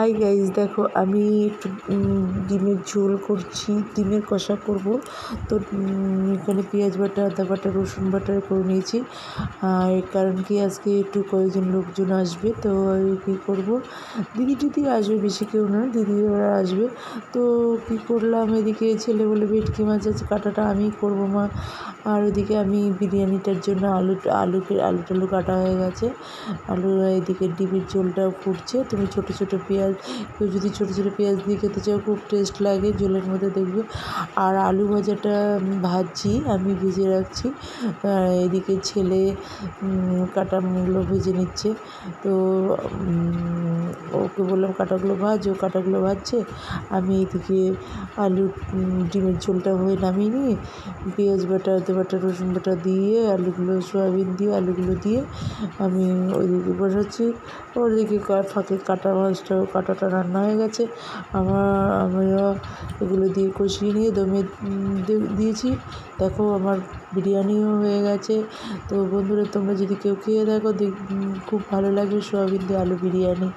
Hi guys, দেখো আমি একটু ডিমের ঝোল করছি, ডিমের কষা করব। তো এখানে পেঁয়াজ বাটা, আদা বাটা, রসুন বাটা করে নিয়েছি। কারণ কি আজকে একটু কয়েকজন লোকজন আসবে, তো কী করব, দিদি আসবে, বেশি কেউ না, দিদি ওরা আসবে। তো কী করলাম, এদিকে ছেলে বলে ভেটকি মাছ আছে, কাটাটা আমিই করব মা। আর ওদিকে আমি বিরিয়ানিটার জন্য আলু টালু কাটা হয়ে গেছে। এদিকে ডিমের ঝোলটা ফুটছে। তুমি ছোটো ছোটো পেঁয়াজ, কেউ যদি ছোটো ছোটো পেঁয়াজ দিয়ে খেতে চাও, খুব টেস্ট লাগে ঝোলের মধ্যে, দেখবে। আর আলু ভাজাটা ভাজছি, আমি ভেজে রাখছি। এদিকে ছেলে কাটাগুলো ভেজে নিচ্ছে। তো ওকে বললাম কাটাগুলো ভাজ, ও কাটাগুলো ভাজছে। আমি এদিকে ডিমের ঝোলটা হয়ে নামিয়ে নিয়ে পেঁয়াজ বাটা, আদা বাটা, রসুন বাটা দিয়ে সয়াবিন দিয়ে আলুগুলো দিয়ে আমি ওইদিকে বসাচ্ছি। ওদিকে ফাঁকে কাটাটা রান্না হয়ে গেছে। আমিও এগুলো দিয়ে কষিয়ে নিয়ে দমে দিয়েছি। দেখো আমার বিরিয়ানিও হয়ে গেছে। তো বন্ধুরা, তোমরা যদি কেউ খেয়ে দেখো, খুব ভালো লাগবে সয়াবিন দিয়ে আলু বিরিয়ানি।